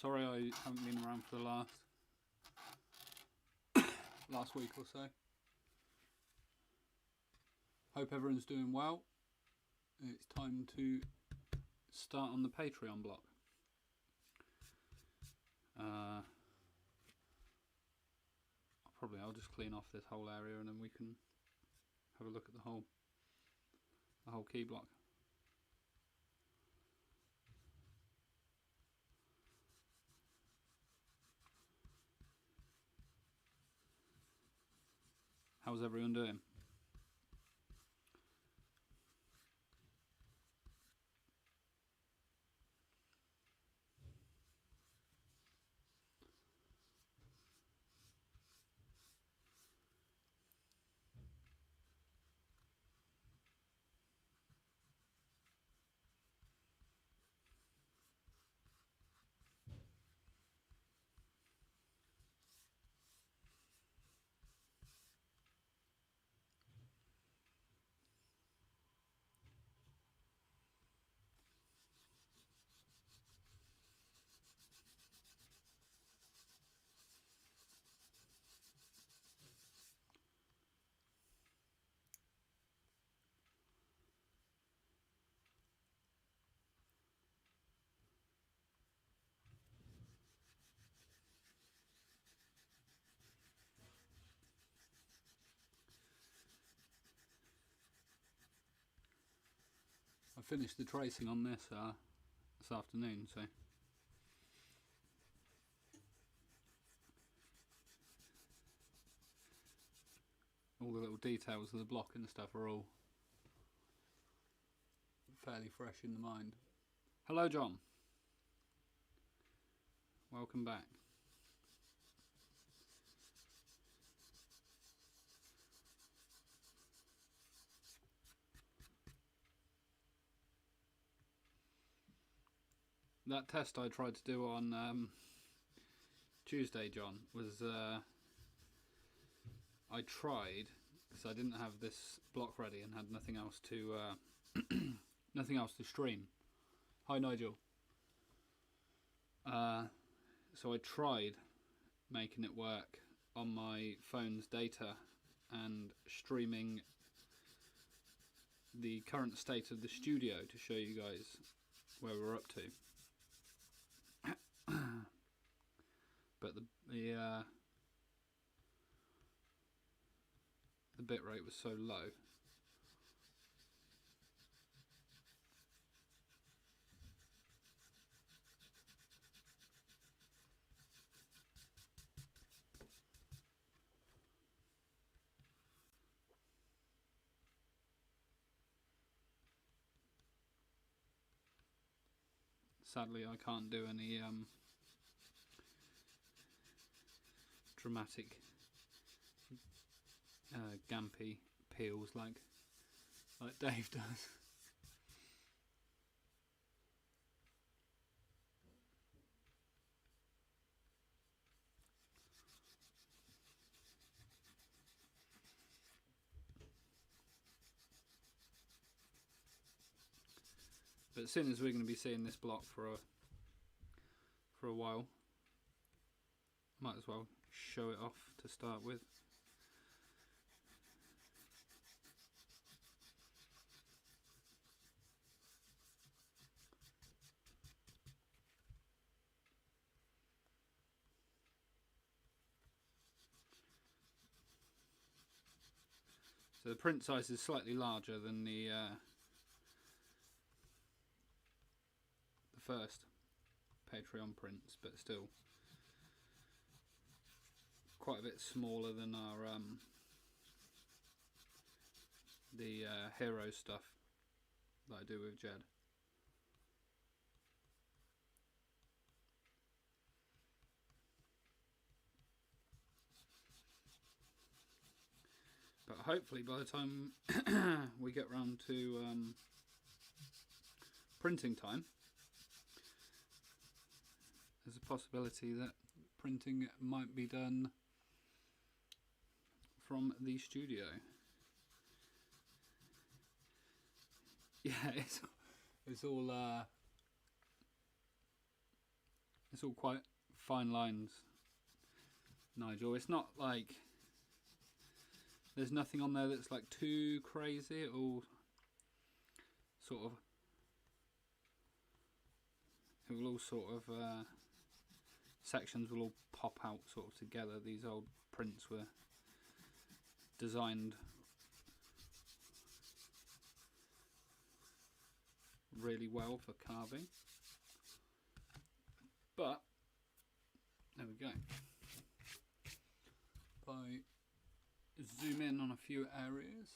Sorry I haven't been around for the last week or so. Hope everyone's doing well. It's time to start on the Patreon block. I'll just clean off this whole area and then we can have a look at the whole key block. How's everyone doing? I finished the tracing on this afternoon, so all the little details of the block and stuff are all fairly fresh in the mind. Hello, John. Welcome back. That test I tried to do on Tuesday, John, was I tried because I didn't have this block ready and had nothing else to nothing else to stream. Hi, Nigel. So I tried making it work on my phone's data and streaming the current state of the studio to show you guys where we're up to. But the bitrate was so low. Sadly, I can't do any dramatic gampy peels like Dave does. But as soon as we're going to be seeing this block for a while, might as well show it off to start with. So the print size is slightly larger than the first Patreon prints, but still quite a bit smaller than our the hero stuff that I do with Jed. But hopefully by the time we get round to printing time, there's a possibility that printing might be done from the studio. Yeah, it's all It's all quite fine lines, Nigel. It's not like there's nothing on there that's like too crazy. It all sort of, it will all sort of sections will all pop out sort of together. These old prints were designed really well for carving, but there we go. If I zoom in on a few areas,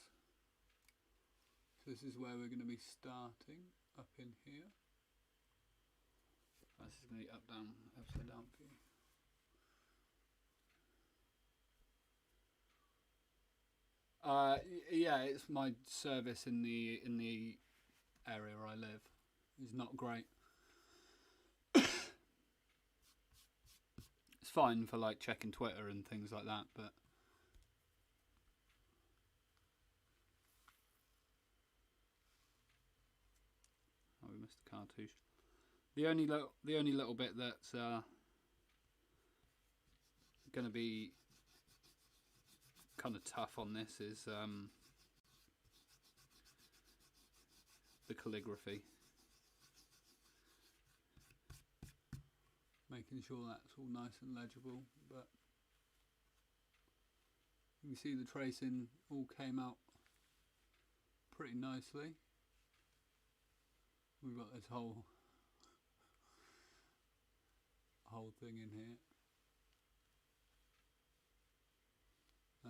so this is where we're going to be starting, up in here. This is going to be up, down, upside down for you. Yeah, it's my service in the area where I live. It's not great. It's fine for like checking Twitter and things like that, but oh, we missed the cartouche. The only little bit that's going to be kind of tough on this is the calligraphy. Making sure that's all nice and legible, but you can see the tracing all came out pretty nicely. We've got this whole thing in here.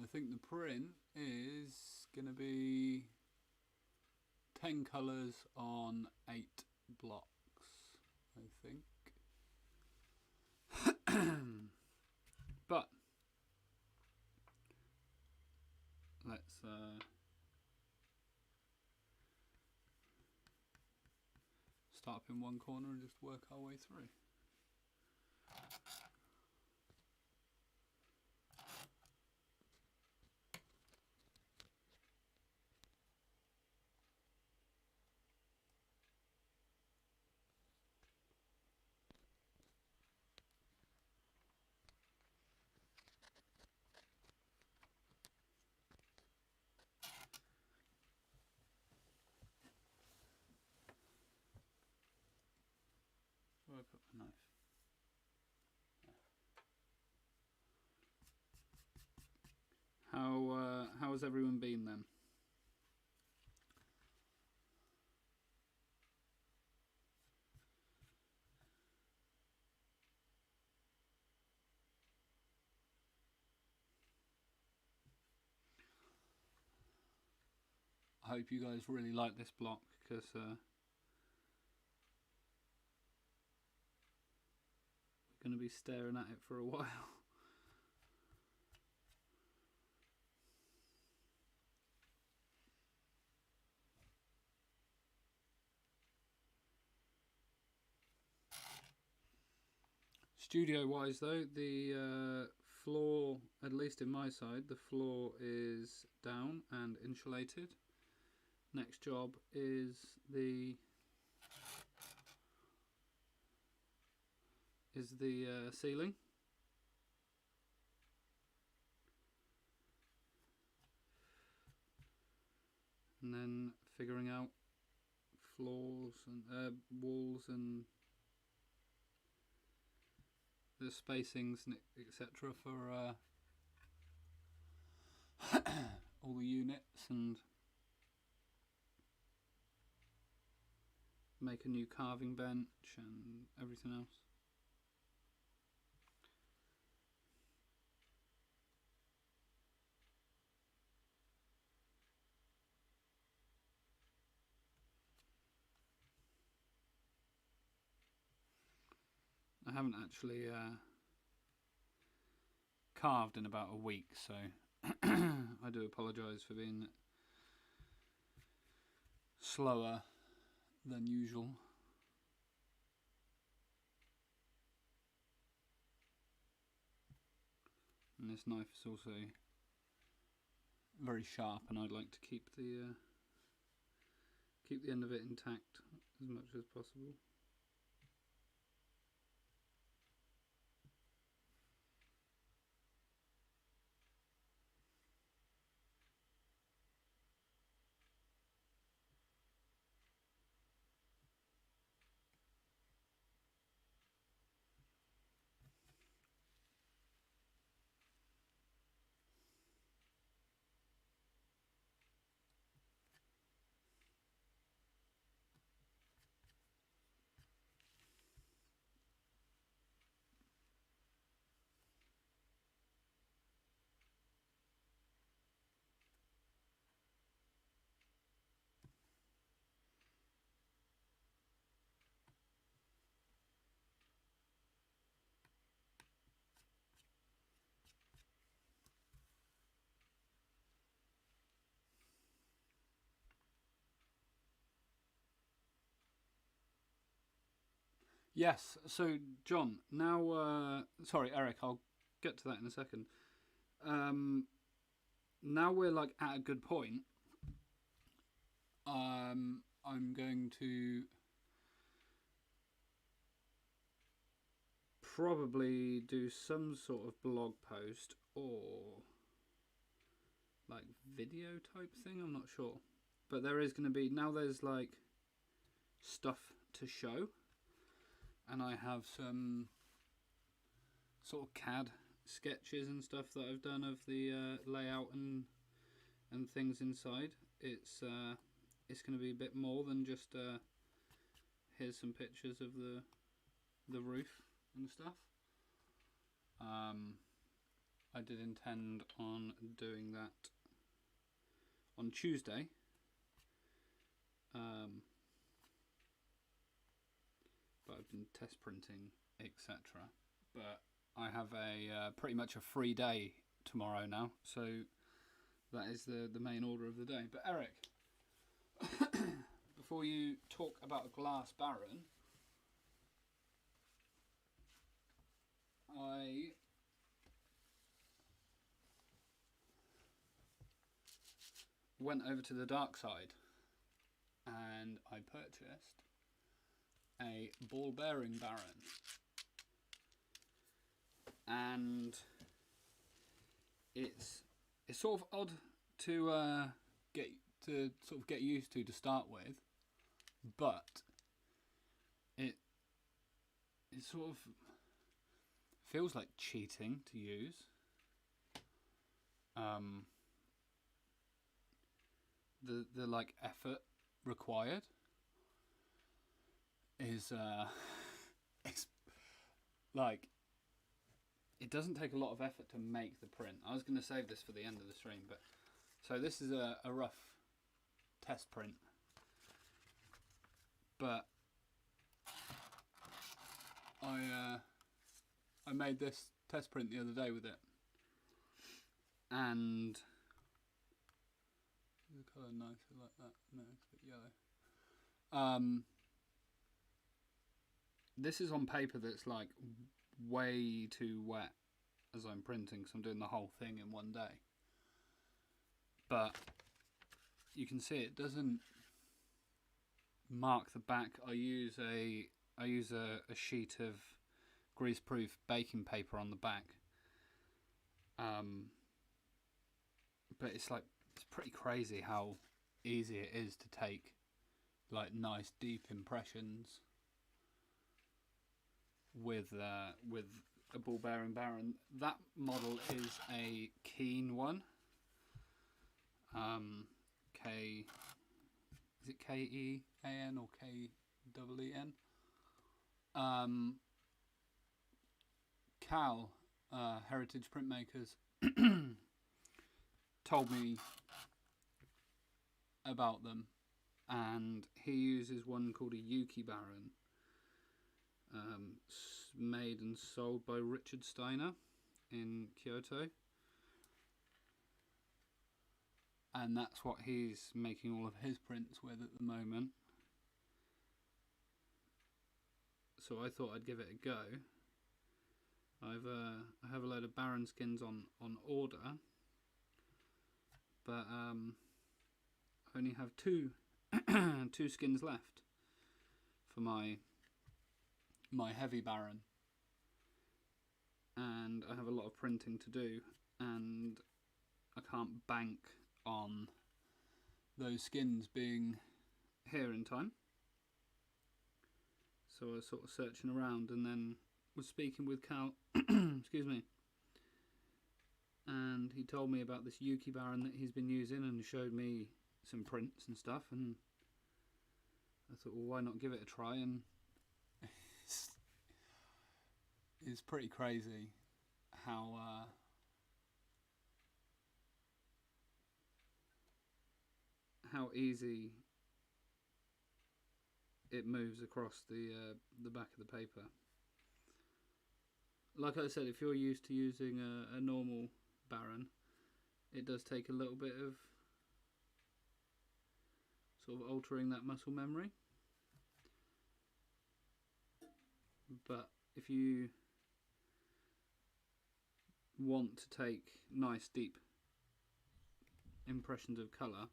I think the print is going to be 10 colours on 8 blocks, I think. But let's start up in one corner and just work our way through. Where I put my knife? Yeah. How has everyone been then? I hope you guys really like this block, because we're going to be staring at it for a while. Studio wise though, the floor, at least in my side, the floor is down and insulated. Next job is the ceiling. And then figuring out floors and walls and the spacings, etc. for all the units, and make a new carving bench and everything else. I haven't actually carved in about a week, so I do apologise for being slower than usual. And this knife is also very sharp, and I'd like to keep the end of it intact as much as possible. Yes. So, John, now, sorry, Eric, I'll get to that in a second. Um, Now we're like at a good point. I'm going to probably do some sort of blog post or like video type thing. I'm not sure, but there is going to be now. There's like stuff to show, and I have some sort of CAD sketches and stuff that I've done of the layout and things inside. It's going to be a bit more than just here's some pictures of the roof and stuff. I did intend on doing that on Tuesday. But I've been test printing, etc. But I have a pretty much a free day tomorrow now, so that is the main order of the day. But Eric, before you talk about a glass Baron, I went over to the dark side and I purchased a ball bearing Baron, and it's sort of odd to get used to start with, but it sort of feels like cheating to use. The like effort required is it's like it doesn't take a lot of effort to make the print. I was going to save this for the end of the stream, but so this is a rough test print, but I made this test print the other day with it, and the colour nicer like that. No, it's a bit yellow. This is on paper that's like way too wet as I'm printing, so I'm doing the whole thing in one day. But you can see it doesn't mark the back. I use a sheet of greaseproof baking paper on the back. But it's pretty crazy how easy it is to take like nice deep impressions with a ball bearing Baron. That model is a Keen one. Is it Kean or Keen? Cal, Heritage Printmakers, told me about them, and he uses one called a Yuki Baron, made and sold by Richard Steiner in Kyoto, and that's what he's making all of his prints with at the moment. So I thought I'd give it a go. I have a load of Baron skins on order, but I only have two skins left for my heavy Baron, and I have a lot of printing to do, and I can't bank on those skins being here in time. So I was sort of searching around, and then was speaking with Cal, excuse me, and he told me about this Yuki Baron that he's been using and showed me some prints and stuff, and I thought, well, why not give it a try? And it's pretty crazy how easy it moves across the back of the paper. Like I said, if you're used to using a normal Baron, it does take a little bit of sort of altering that muscle memory. but if you want to take nice deep impressions of colour,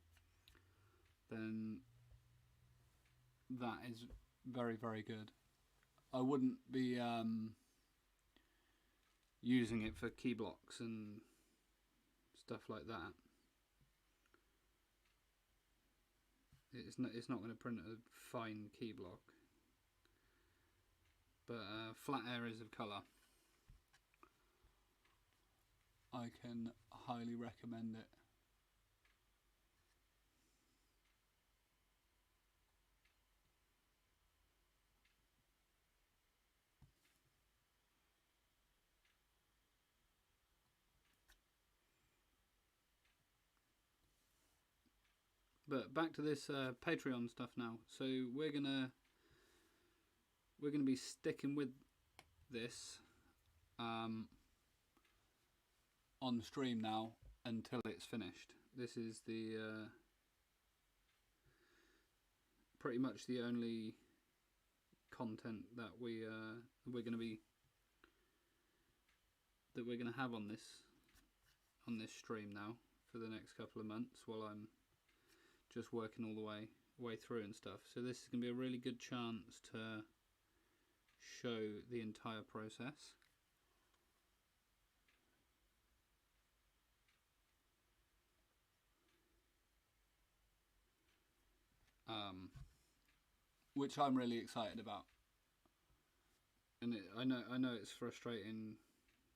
then that is very, very good. I wouldn't be using it for key blocks and stuff like that. It's not going to print a fine key block, but flat areas of colour, I can highly recommend it. But back to this Patreon stuff now. So we're gonna be sticking with this on stream now until it's finished. This is the pretty much the only content that we're gonna have on this stream now for the next couple of months, while I'm just working all the way through and stuff. So this is going to be a really good chance to show the entire process. Which I'm really excited about. And I know it's frustrating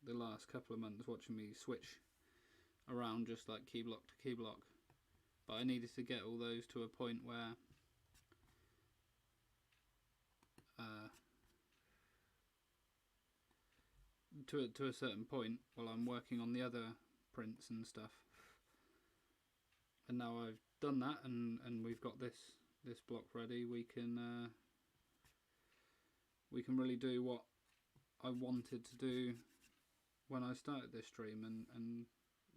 the last couple of months watching me switch around just like key block to key block. But I needed to get all those to a point where to a certain point while I'm working on the other prints and stuff. And now I've done that, and we've got this block ready. We can really do what I wanted to do when I started this stream, and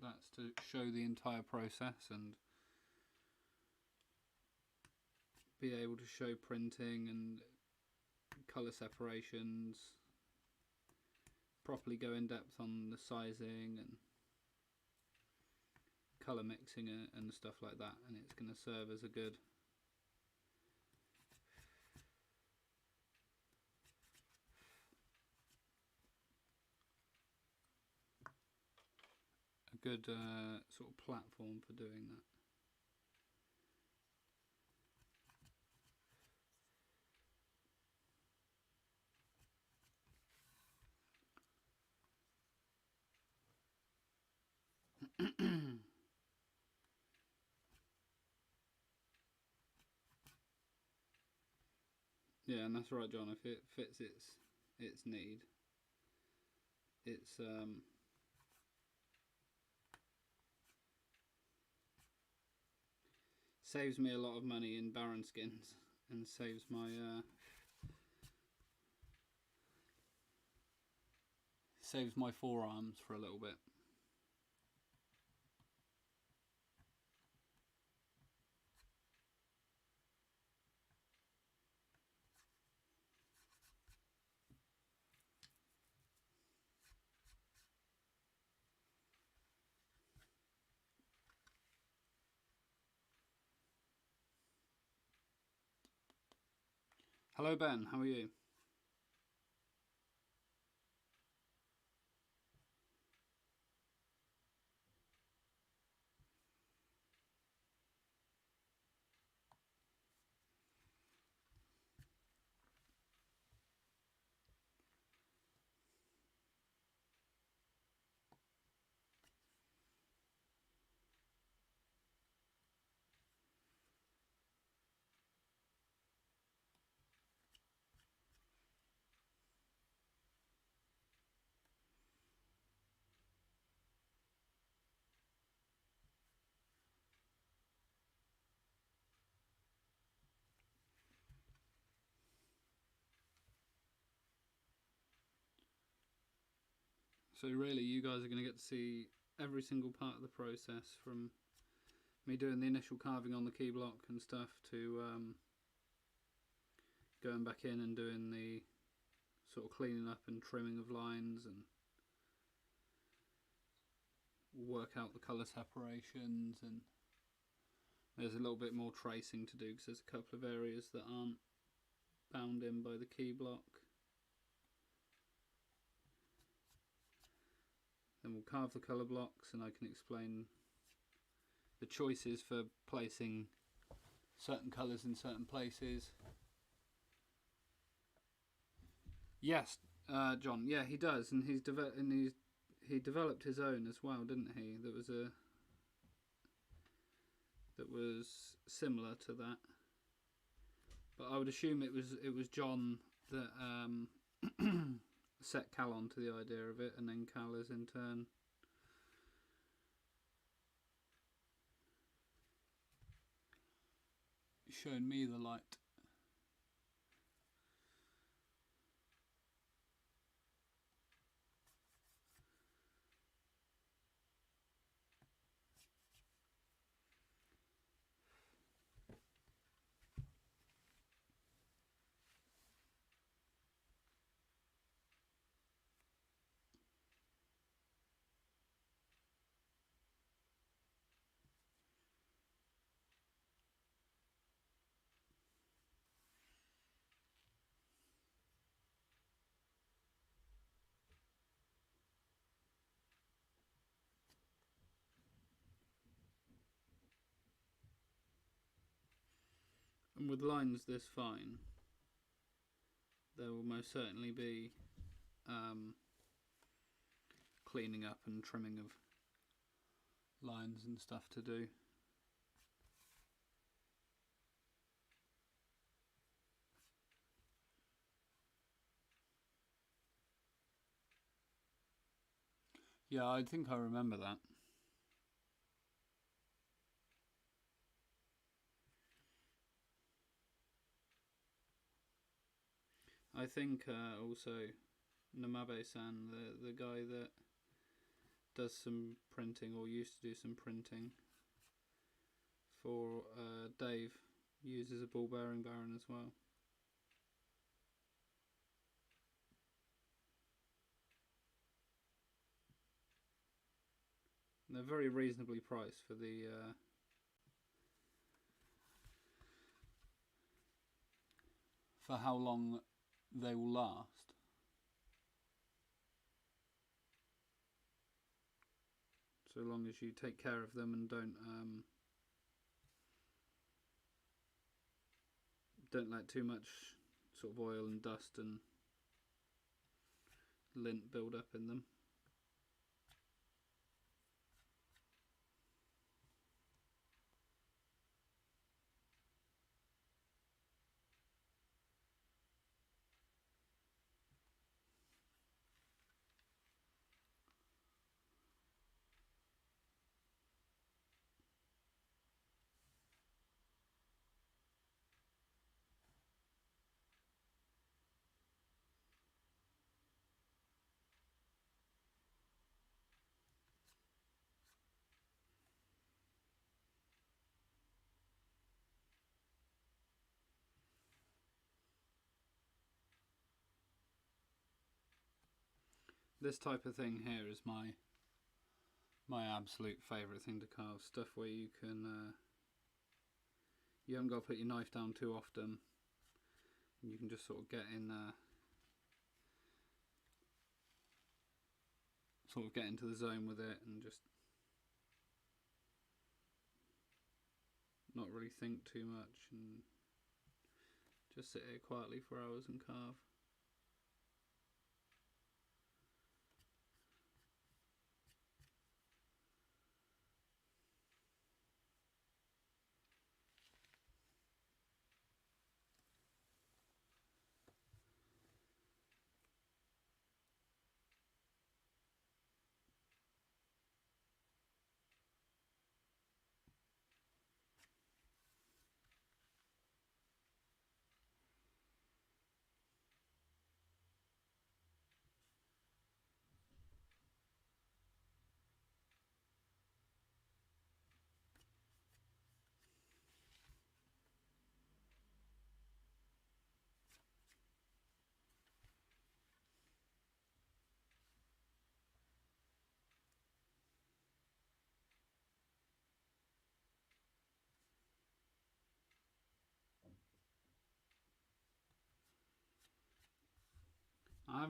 that's to show the entire process and be able to show printing and colour separations, properly go in depth on the sizing and colour mixing and stuff like that, and it's going to serve as a good sort of platform for doing that. Yeah, and that's right, John. If it fits its need, it's saves me a lot of money in Baron skins, and saves my forearms for a little bit. Hello Ben, how are you? So really, you guys are going to get to see every single part of the process, from me doing the initial carving on the key block and stuff to going back in and doing the sort of cleaning up and trimming of lines and work out the colour separations, and there's a little bit more tracing to do because there's a couple of areas that aren't bound in by the key block. Then we'll carve the colour blocks and I can explain the choices for placing certain colours in certain places. Yes, John. Yeah, he does, and he developed his own as well, didn't he? That was similar to that. But I would assume it was John that set Cal on to the idea of it, and then Cal has in turn shown me the light. And with lines this fine, there will most certainly be cleaning up and trimming of lines and stuff to do. Yeah, I think I remember that. I think also Namabe-san, the guy that does some printing, or used to do some printing for Dave, uses a ball bearing baron as well. And they're very reasonably priced for the for how long they will last. So long as you take care of them and don't let too much sort of oil and dust and lint build up in them. This type of thing here is my absolute favourite thing to carve. Stuff where you can you haven't got to put your knife down too often. You can just sort of get in get into the zone with it and just not really think too much and just sit here quietly for hours and carve.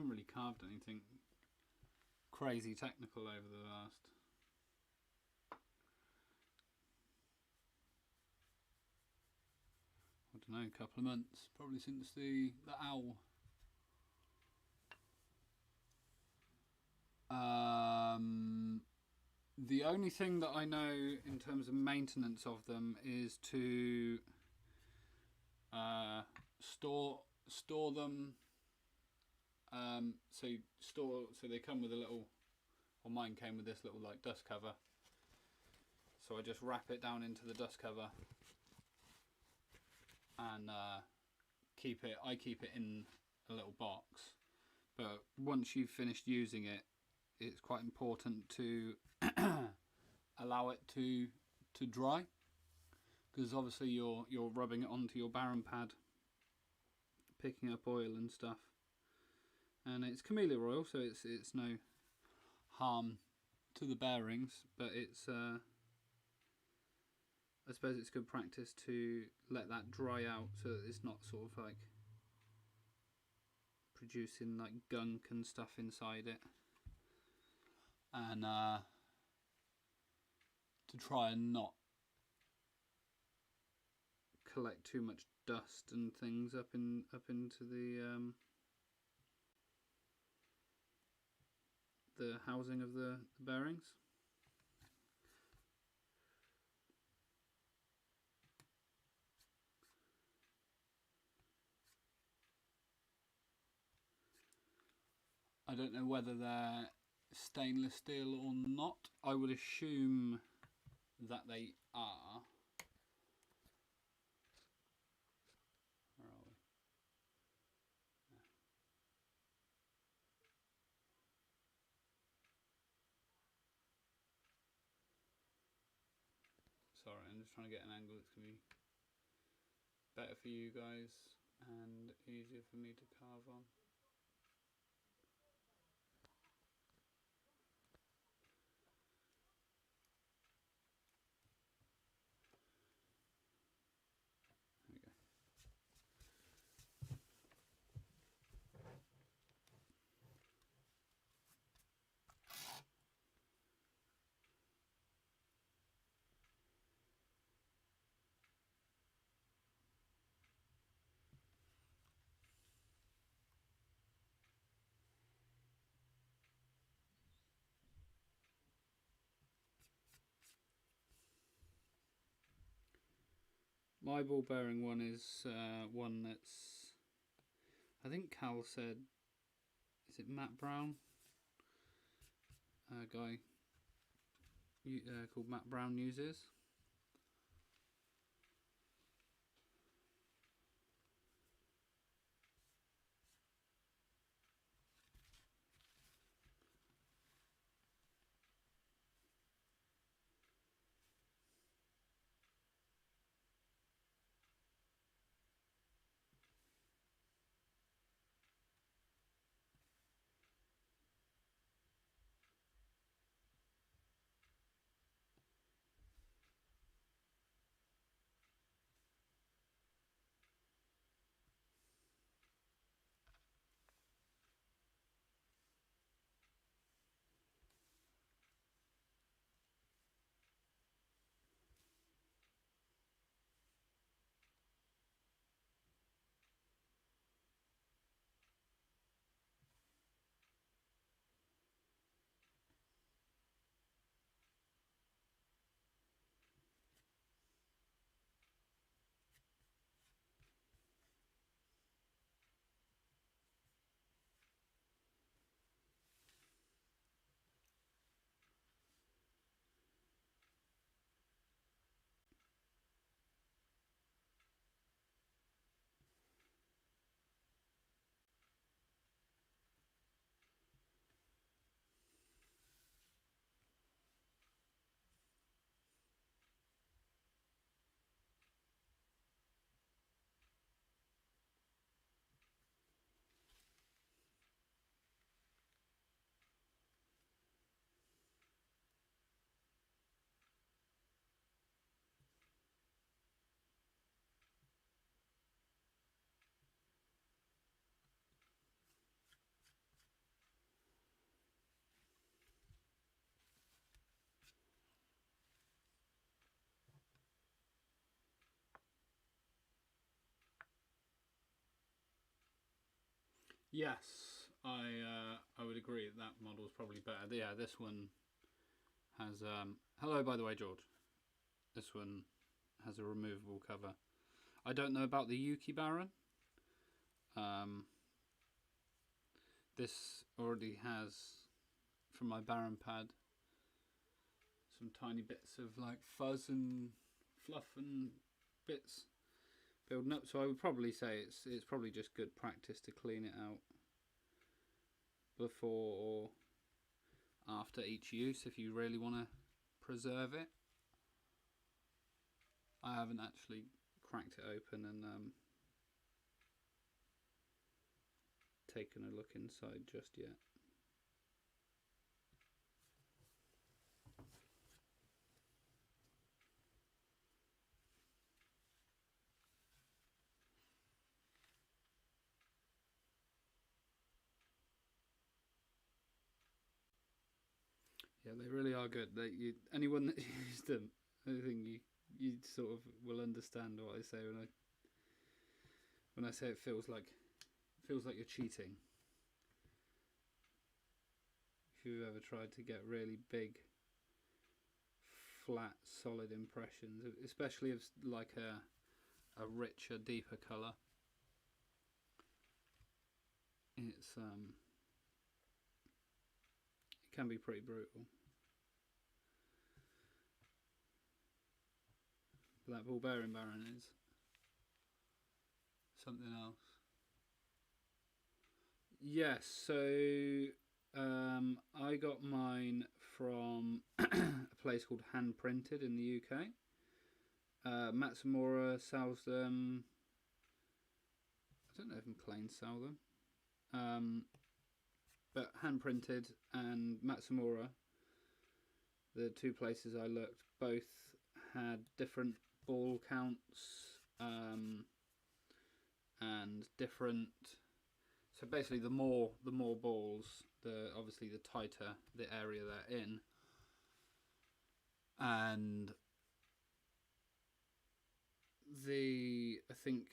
haven't really carved anything crazy technical over the last couple of months, probably since the owl. The only thing that I know in terms of maintenance of them is to store them. So they come with a little, or mine came with this little like dust cover. So I just wrap it down into the dust cover and keep it in a little box. But once you've finished using it, it's quite important to allow it to dry, because obviously you're rubbing it onto your Baron pad, picking up oil and stuff, and it's camellia oil, so it's no harm to the bearings, but it's I suppose it's good practice to let that dry out so that it's not sort of like producing like gunk and stuff inside it, and to try and not collect too much dust and things up into the housing of the bearings. I don't know whether they're stainless steel or not. I would assume that they are. Where are we? Sorry, I'm just trying to get an angle that's going to be better for you guys and easier for me to carve on. My ball bearing one is one that's, I think Cal said, is it Matt Brown? A guy called Matt Brown uses. Yes, I would agree that that model is probably better. Yeah, this one has hello, by the way, George. This one has a removable cover. I don't know about the Yuki Baron. Um, this already has, from my Baron pad, some tiny bits of like fuzz and fluff and bits building up. So I would probably say it's probably just good practice to clean it out before or after each use if you really want to preserve it. I haven't actually cracked it open and taken a look inside just yet. Yeah, they really are good. Anyone that used them, I think you sort of will understand what I say when I say it feels like you're cheating. If you've ever tried to get really big, flat, solid impressions, especially of like a richer, deeper colour, it can be pretty brutal. But that ball bearing Baron is something else. Yes, so I got mine from a place called Hand Printed in the UK. Matsumura sells them. I don't know if McLean sell them. But Hand Printed and Matsumura, the two places I looked, both had different ball counts and different. So basically, the more balls, obviously the tighter the area they're in, and I think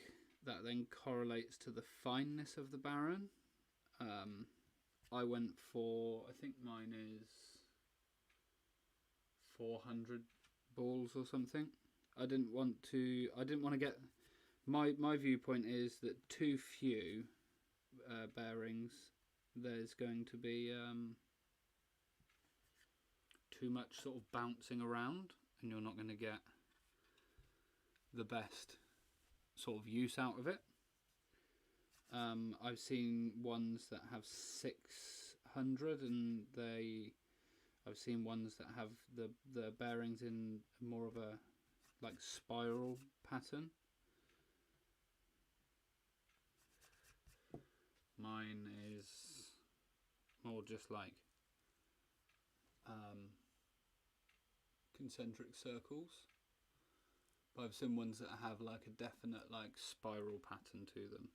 that then correlates to the fineness of the Baron. I went for, I think mine is 400 balls or something. I didn't want to get. My viewpoint is that too few bearings, there's going to be too much sort of bouncing around, and you're not going to get the best sort of use out of it. I've seen ones that have 600, and I've seen ones that have the bearings in more of a like spiral pattern. Mine is more just like concentric circles, but I've seen ones that have like a definite like spiral pattern to them.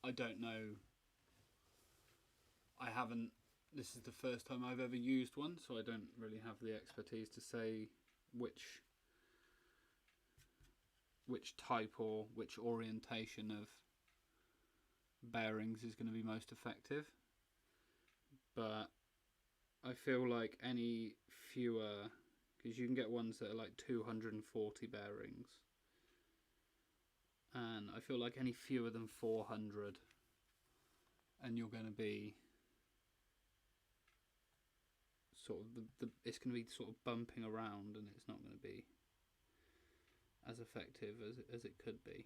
I don't know. I haven't. This is the first time I've ever used one, so I don't really have the expertise to say which type or which orientation of bearings is going to be most effective. But I feel like any fewer, because you can get ones that are like 240 bearings, and I feel like any fewer than 400 and you're going to be sort of it's going to be sort of bumping around, and it's not going to be as effective as it could be.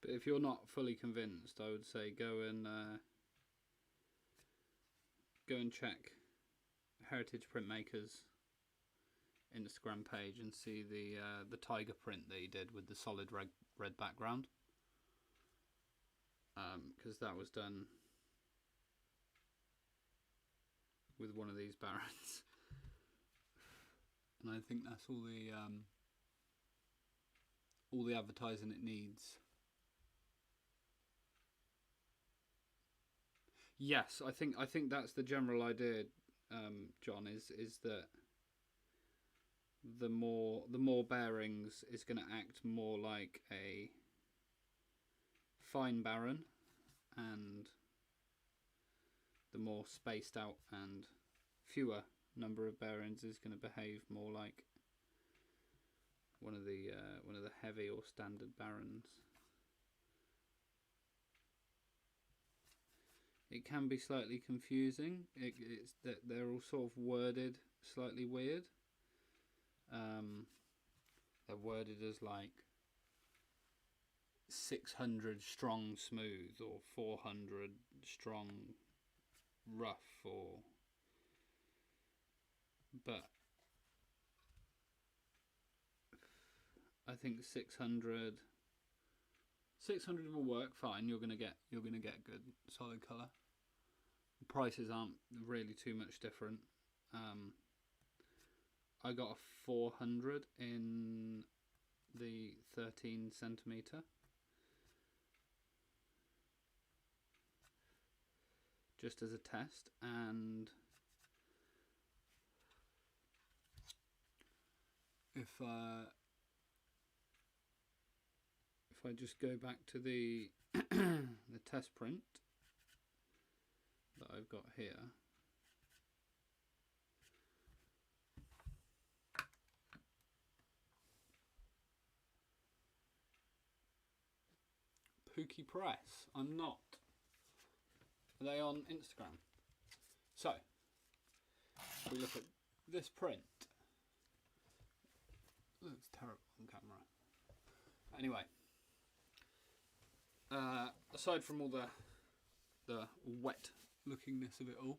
But if you're not fully convinced, I would say go and check Heritage Printmakers Instagram page and see the tiger print that he did with the solid red background, because that was done with one of these Barons, and I think that's all the advertising it needs. Yes, I think that's the general idea, John. Is that the more bearings is going to act more like a fine Baron, and the more spaced out and fewer number of bearings is going to behave more like one of the heavy or standard Barons. It can be slightly confusing. It's that they're all sort of worded slightly weird. They're worded as like 600 strong smooth, or 400 strong rough, but I think 600 will work fine. You're gonna get good solid colour. The prices aren't really too much different. I got a 400 in the 13 centimetre, just as a test, and if I just go back to the the test print that I've got here, Pookie Press. I'm not. Are they on Instagram? So, if we look at this print, it looks terrible on camera. Anyway, aside from all the wet lookingness of it all,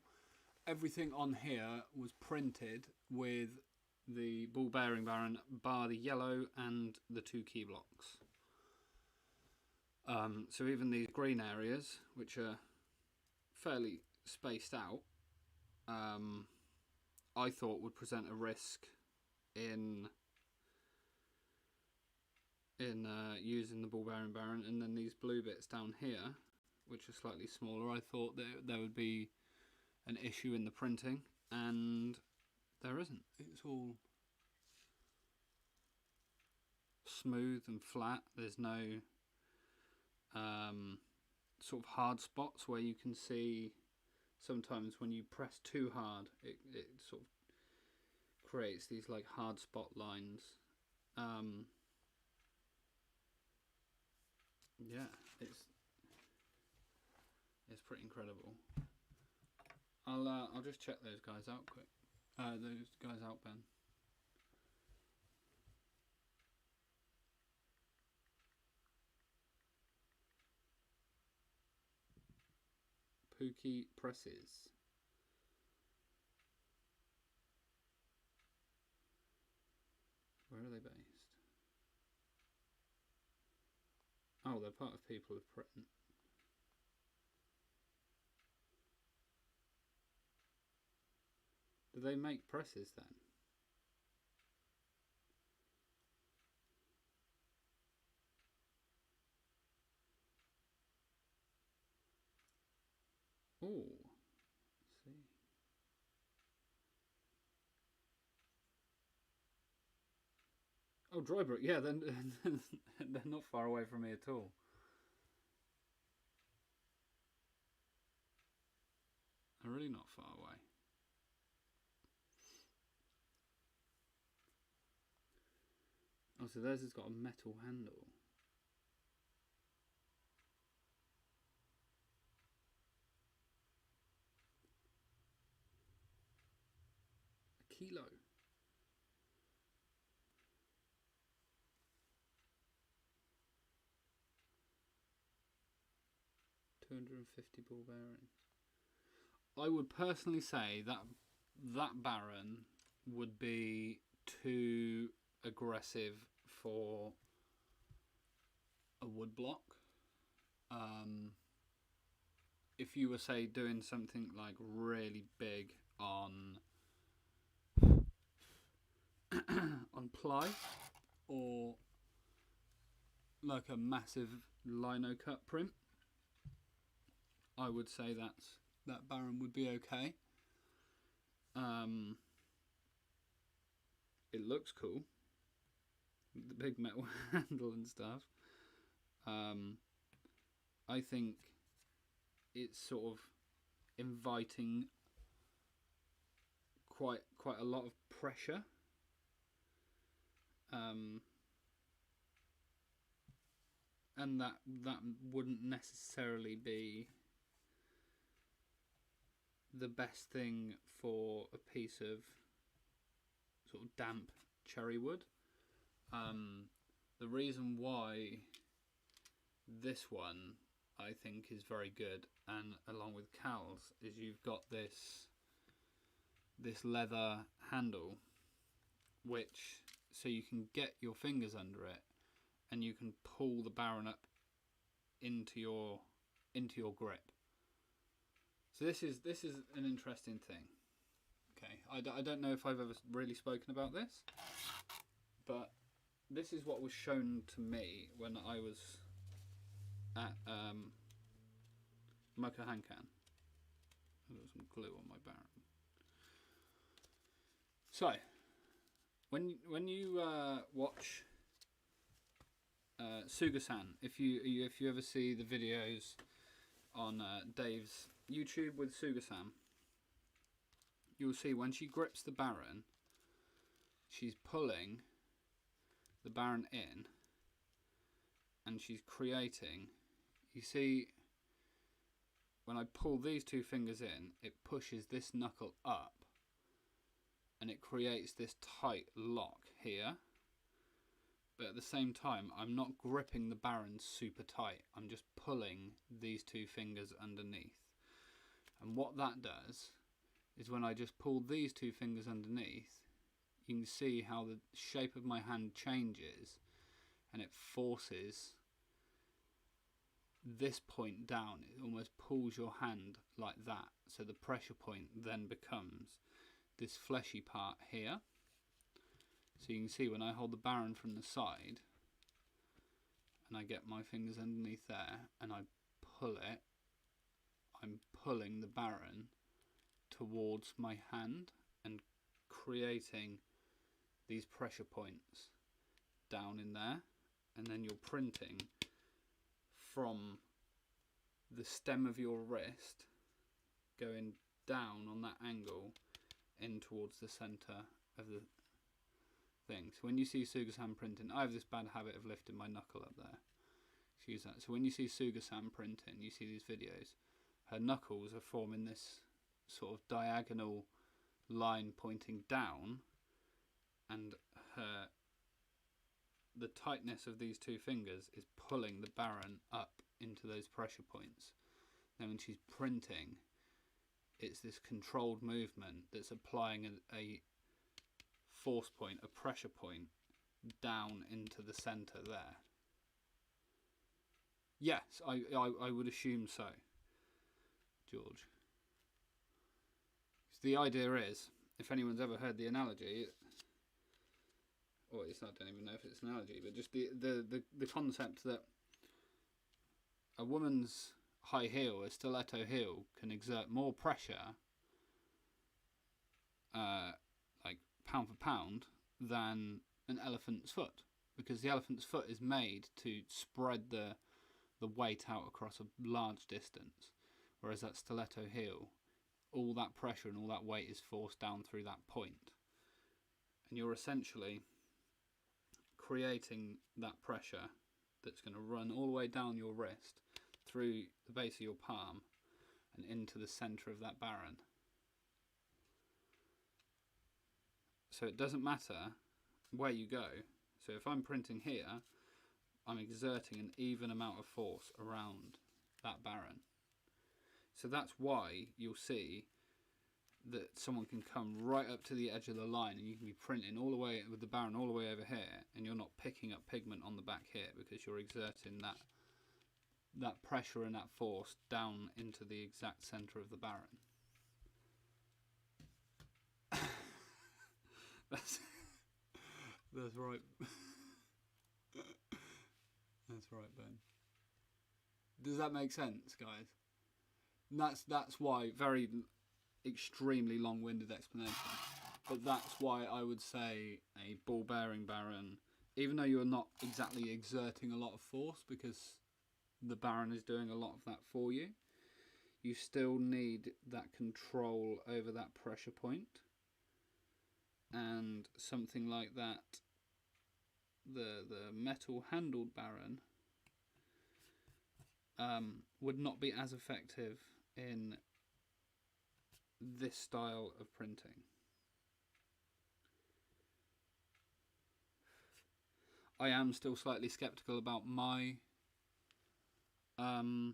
everything on here was printed with the ball bearing Baron, bar the yellow and the 2 key blocks. So even these green areas, which are fairly spaced out, I thought would present a risk in using the ball bearing Baron. And then these blue bits down here, which are slightly smaller, I thought that there would be an issue in the printing, and there isn't. It's all smooth and flat. There's no sort of hard spots where you can see sometimes when you press too hard, it sort of creates these like hard spot lines. Yeah, it's pretty incredible. I'll just check those guys out quick. Those guys out, Ben. Pookie Presses. Where are they based? Oh, they're part of People of Print. Do they make presses then? Oh, let's see. Oh, Drybrook, yeah, then they're not far away from me at all. They're really not far away. Oh, so theirs has got a metal handle. A kilo. 250 ball bearing. I would personally say that that Baron would be too aggressive for a wood block. If you were, say, doing something like really big on on ply, or like a massive lino cut print, I would say that Baron would be okay. It looks cool, the big metal handle and stuff. I think it's sort of inviting quite a lot of pressure. And that wouldn't necessarily be the best thing for a piece of sort of damp cherry wood. The reason why this one I think is very good, and along with Cal's, is you've got this leather handle, which so you can get your fingers under it and you can pull the Baron up into your grip. So this is an interesting thing. Okay, I don't know if I've ever really spoken about this, but this is what was shown to me when I was at Mokohankan. I've got some glue on my Baron. So when you watch Suga-san, if you ever see the videos on Dave's YouTube with Suga-san, you'll see when she grips the Baron, she's pulling the Baron in and she's creating, you see when I pull these two fingers in, it pushes this knuckle up and it creates this tight lock here. But at the same time, I'm not gripping the Baron super tight. I'm just pulling these two fingers underneath. And what that does is when I just pull these two fingers underneath, you can see how the shape of my hand changes and it forces this point down. It almost pulls your hand like that. So the pressure point then becomes this fleshy part here. So you can see when I hold the Baron from the side and I get my fingers underneath there and I pull it, I'm pulling the Baron towards my hand and creating these pressure points down in there, and then you're printing from the stem of your wrist going down on that angle in towards the center of the thing. So when you see Suga-san printing, I have this bad habit of lifting my knuckle up there. Excuse that. So when you see Suga-san printing, you see these videos, her knuckles are forming this sort of diagonal line pointing down, and the tightness of these two fingers is pulling the Baron up into those pressure points. Then when she's printing, it's this controlled movement that's applying a force point, a pressure point down into the center there. Yes, I would assume so, George. So the idea is, if anyone's ever heard the analogy, or I don't even know if it's an analogy, but just the concept that a woman's high heel, a stiletto heel, can exert more pressure, like pound for pound, than an elephant's foot, because the elephant's foot is made to spread the weight out across a large distance, whereas that stiletto heel, all that pressure and all that weight is forced down through that point, and you're essentially creating that pressure that's going to run all the way down your wrist, through the base of your palm and into the center of that Baron. So it doesn't matter where you go. So if I'm printing here, I'm exerting an even amount of force around that Baron. So that's why you'll see that someone can come right up to the edge of the line, and you can be printing all the way with the Baron all the way over here, and you're not picking up pigment on the back here because you're exerting that pressure and that force down into the exact centre of the Baron. That's right. That's right, Ben. Does that make sense, guys? And that's why, very extremely long-winded explanation, but that's why I would say a ball bearing Baron, even though you're not exactly exerting a lot of force because the Baron is doing a lot of that for you, you still need that control over that pressure point. And something like that, the metal handled Baron would not be as effective in this style of printing. I am still slightly skeptical about my ball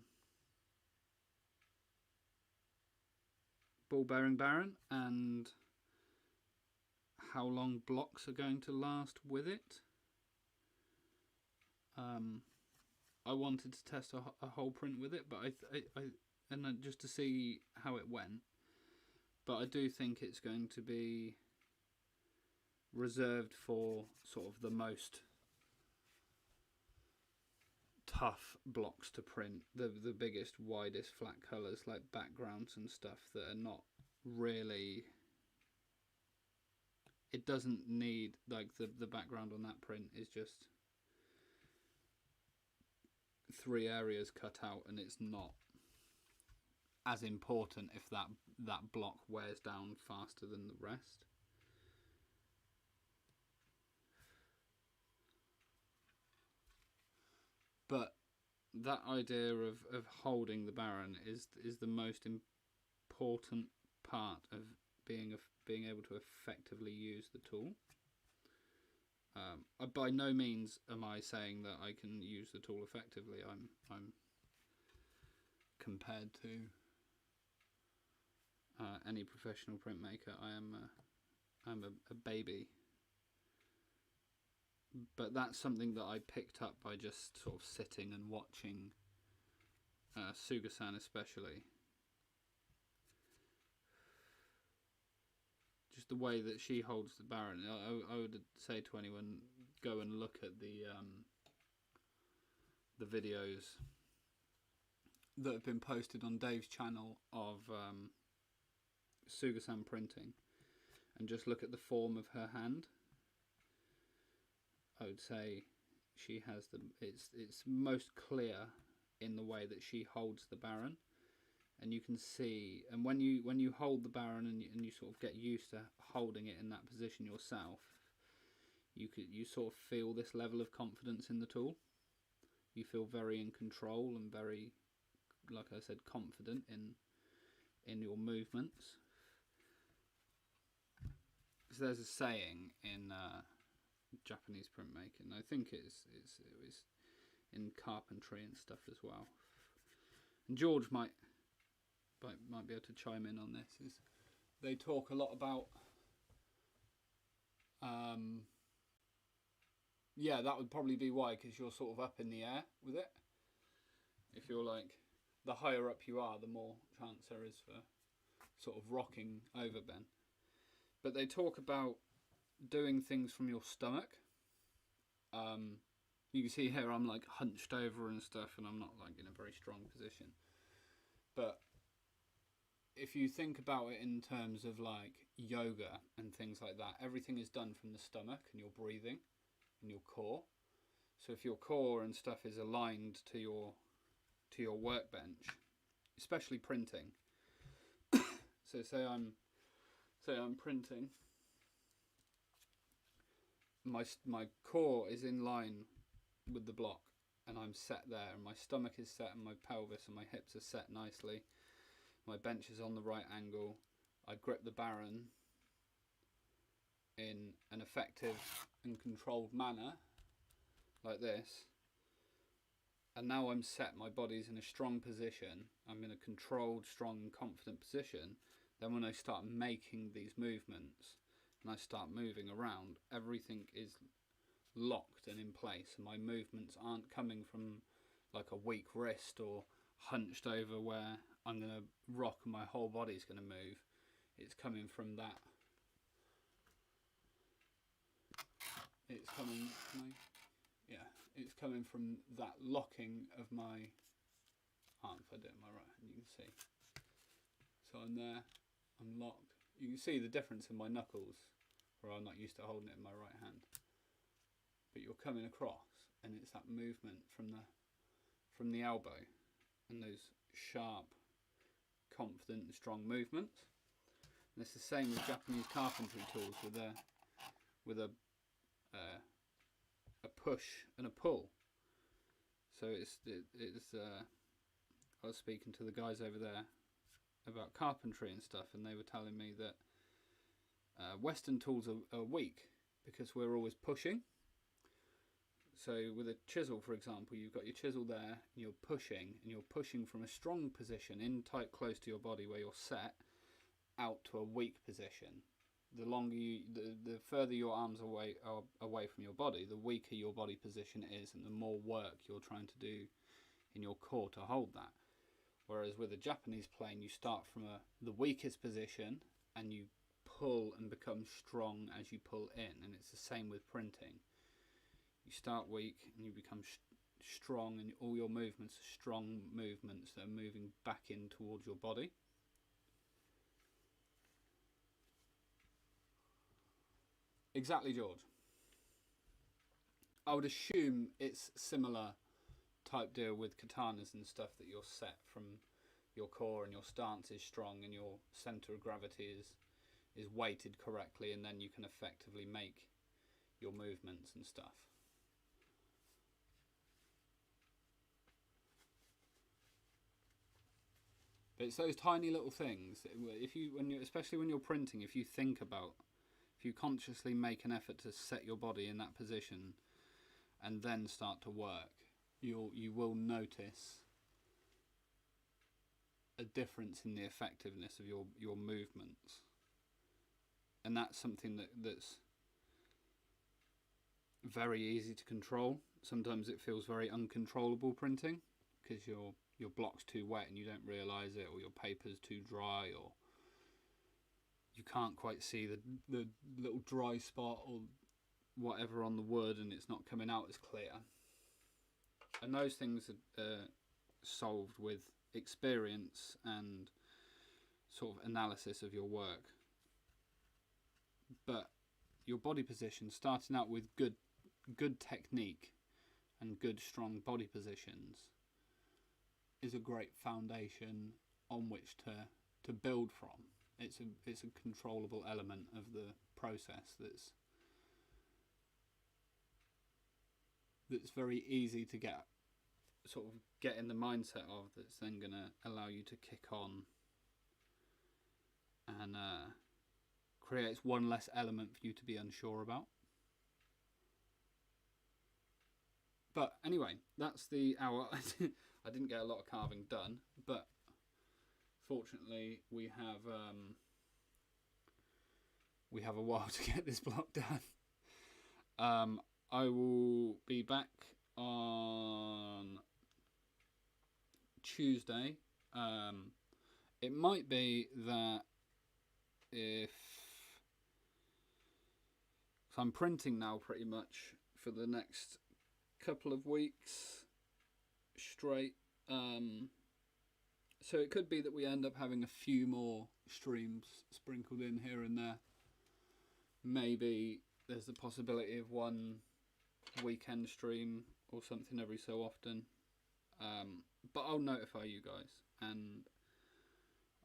bearing Baron and how long blocks are going to last with it. I wanted to test a whole print with it, but and then just to see how it went. But I do think it's going to be reserved for sort of the most tough blocks to print, the biggest, widest flat colours like backgrounds and stuff that are not really. It doesn't need, like, the background on that print is just 3 areas cut out, and it's not as important if that block wears down faster than the rest. But that idea of holding the Baron is the most important part of being able to effectively use the tool. By no means am I saying that I can use the tool effectively. I'm compared to any professional printmaker. I'm a baby. But that's something that I picked up by just sort of sitting and watching Suga-san especially. Just the way that she holds the Baron. I would say to anyone, go and look at the videos that have been posted on Dave's channel of Suga-san printing, and just look at the form of her hand. I would say she has it's most clear in the way that she holds the Baron, and you can see, and when you hold the Baron and you sort of get used to holding it in that position yourself, you sort of feel this level of confidence in the tool. You feel very in control and very, like I said, confident in your movements. Because there's a saying in Japanese printmaking, I think it was in carpentry and stuff as well, and George might be able to chime in on this, is they talk a lot about yeah, that would probably be why, because you're sort of up in the air with it. If you're like, the higher up you are, the more chance there is for sort of rocking over, Ben. But they talk about doing things from your stomach. You can see here I'm like hunched over and stuff, and I'm not like in a very strong position. But if you think about it in terms of like yoga and things like that, everything is done from the stomach and your breathing and your core. So if your core and stuff is aligned to your workbench, especially printing. So say I'm printing. My core is in line with the block, and I'm set there, and my stomach is set, and my pelvis and my hips are set nicely. My bench is on the right angle. I grip the Baron in an effective and controlled manner, like this. and now I'm set, my body's in a strong position, I'm in a controlled, strong, confident position, then when I start making these movements and I start moving around, everything is locked and in place, and my movements aren't coming from like a weak wrist or hunched over where I'm going to rock and my whole body's going to move. It's coming from that. It's coming, it's coming from that locking of my arm. If I do it in my right hand, you can see. So I'm there, I'm locked. You can see the difference in my knuckles, where I'm not used to holding it in my right hand. But you're coming across, and it's that movement from the elbow, and those sharp, confident, and strong movements. And it's the same with Japanese carpentry tools with a push and a pull. So I was speaking to the guys over there about carpentry and stuff, and they were telling me that Western tools are weak because we're always pushing. So with a chisel, for example, you've got your chisel there, and you're pushing from a strong position in tight, close to your body where you're set, out to a weak position. The longer the further your arms are away from your body, the weaker your body position is, and the more work you're trying to do in your core to hold that. Whereas with a Japanese plane, you start from the weakest position, and you pull and become strong as you pull in, and it's the same with printing. You start weak and you become strong, and all your movements are strong movements that are moving back in towards your body. Exactly, George. I would assume it's similar type deal with katanas and stuff, that you're set from your core and your stance is strong and your center of gravity is weighted correctly, and then you can effectively make your movements and stuff. But it's those tiny little things. Especially when you're printing, if you consciously make an effort to set your body in that position, and then start to work, you will notice a difference in the effectiveness of your movements, and that's something that's very easy to control. Sometimes it feels very uncontrollable printing because your block's too wet and you don't realise it, or your paper's too dry, or you can't quite see the little dry spot or whatever on the wood, and it's not coming out as clear. And those things are solved with experience and sort of analysis of your work. But your body position, starting out with good technique and good strong body positions, is a great foundation on which to build from. It's a controllable element of the process that's very easy to get in the mindset of, that's then going to allow you to kick on and creates one less element for you to be unsure about. But anyway, that's the hour. I didn't get a lot of carving done, but fortunately we have a while to get this block done. I will be back on Tuesday. It might be that if I'm printing now pretty much for the next couple of weeks straight, so it could be that we end up having a few more streams sprinkled in here and there. Maybe there's the possibility of one weekend stream or something every so often, but I'll notify you guys, and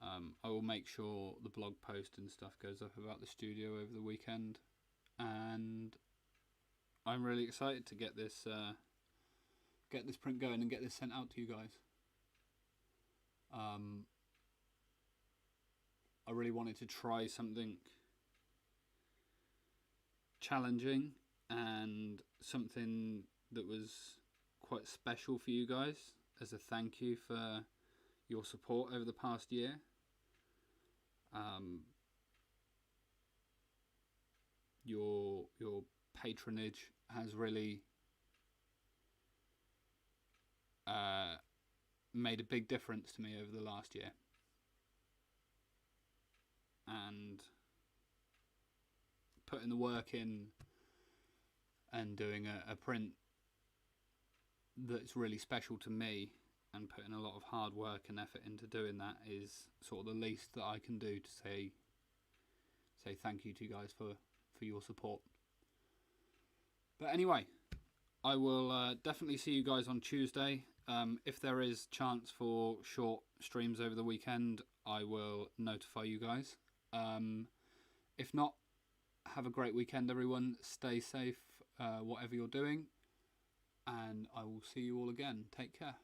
I will make sure the blog post and stuff goes up about the studio over the weekend. And I'm really excited to get this print going and get this sent out to you guys. I really wanted to try something challenging and something that was quite special for you guys as a thank you for your support over the past year. Your patronage has really made a big difference to me over the last year, and putting the work in and doing a print that's really special to me, and putting a lot of hard work and effort into doing that, is sort of the least that I can do to say thank you to you guys for your support. But anyway, I will definitely see you guys on Tuesday. If there is chance for short streams over the weekend, I will notify you guys. If not, have a great weekend, everyone. Stay safe, whatever you're doing, and I will see you all again. Take care.